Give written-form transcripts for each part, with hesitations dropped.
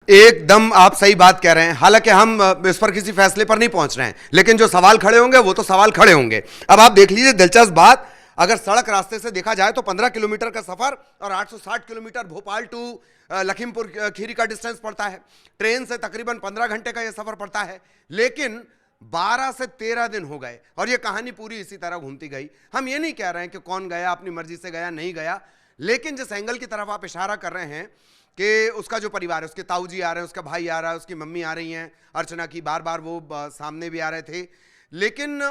एकदम आप सही बात कह रहे हैं। हालांकि हम इस पर किसी फैसले पर नहीं पहुंच रहे हैं, लेकिन जो सवाल खड़े होंगे वो तो सवाल खड़े होंगे। अब आप देख लीजिए दिलचस्प बात, अगर सड़क रास्ते से देखा जाए तो 15 किलोमीटर का सफर और 860 किलोमीटर भोपाल टू लखीमपुर खीरी का डिस्टेंस पड़ता है। ट्रेन से तकरीबन 15 घंटे का यह सफर पड़ता है, लेकिन 12 से 13 दिन हो गए और यह कहानी पूरी इसी तरह घूमती गई। हम ये नहीं कह रहे हैं कि कौन गया, अपनी मर्जी से गया नहीं गया, लेकिन जिस एंगल की तरफ आप इशारा कर रहे हैं कि उसका जो परिवार है, उसके ताऊजी आ रहे हैं, उसका भाई आ रहा है, उसकी मम्मी आ रही हैं, अर्चना की बार बार वो सामने भी आ रहे थे, लेकिन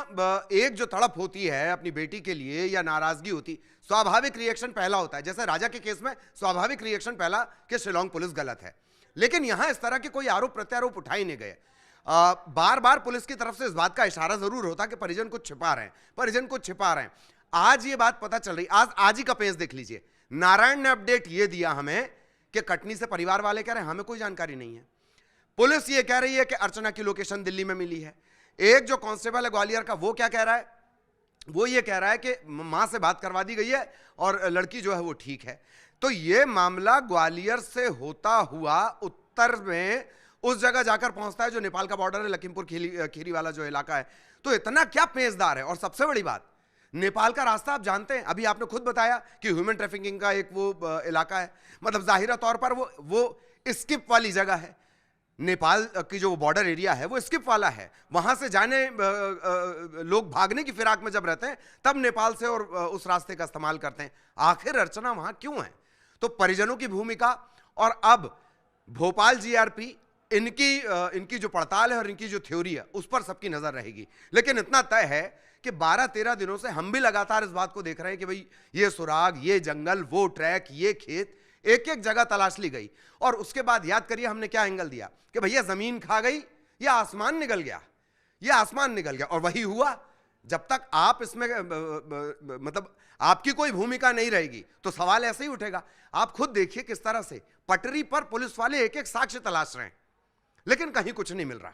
एक जो तड़प होती है अपनी बेटी के लिए या नाराजगी होती, स्वाभाविक रिएक्शन पहला होता है। जैसे राजा के केस में स्वाभाविक रिएक्शन पहला कि शिलोंग पुलिस गलत है, लेकिन यहां इस तरह के कोई आरोप प्रत्यारोप उठा ही नहीं गए। बार बार पुलिस की तरफ से इस बात का इशारा जरूर होता कि परिजन कुछ छिपा रहे हैं, परिजन कुछ छिपा रहे हैं। आज ये बात पता चल रही, आज ही का पेज देख लीजिए, नारायण ने अपडेट ये दिया हमें कि कटनी से परिवार वाले कह रहे हैं हमें कोई जानकारी नहीं है। पुलिस ये कह रही है कि अर्चना की लोकेशन दिल्ली में मिली है। एक जो कांस्टेबल है ग्वालियर का, वो क्या कह रहा है, वो ये कह रहा है कि मां से बात करवा दी गई है और लड़की जो है वो ठीक है। तो ये मामला ग्वालियर से होता हुआ उत्तर में उस जगह जाकर पहुंचता है जो नेपाल का बॉर्डर है, लखीमपुर खीरी वाला जो इलाका है। तो इतना क्या पेचदार है। और सबसे बड़ी बात, नेपाल का रास्ता आप जानते हैं, अभी आपने खुद बताया कि ह्यूमन ट्रैफिकिंग का एक वो इलाका है, मतलब जाहिरा तौर पर वो स्किप वाली जगह है। नेपाल की जो बॉर्डर एरिया है वो स्किप वाला है, वहां से जाने लोग भागने की फिराक में जब रहते हैं तब नेपाल से और उस रास्ते का इस्तेमाल करते हैं। आखिर अर्चना वहां क्यों है? तो परिजनों की भूमिका और अब भोपाल जीआरपी, इनकी जो पड़ताल है और इनकी जो थ्योरी है उस पर सबकी नजर रहेगी। लेकिन इतना तय है कि 12-13 दिनों से हम भी लगातार इस बात को देख रहे हैं कि भाई ये सुराग, ये जंगल, वो ट्रैक, ये खेत, एक एक जगह तलाश ली गई। और उसके बाद याद करिए हमने क्या एंगल दिया कि भैया जमीन खा गई या आसमान निकल गया, या आसमान निकल गया। और वही हुआ। जब तक आप इसमें मतलब आपकी कोई भूमिका नहीं रहेगी तो सवाल ऐसे ही उठेगा। आप खुद देखिए किस तरह से पटरी पर पुलिस वाले एक एक साक्ष्य तलाश रहे हैं, लेकिन कहीं कुछ नहीं मिल रहा।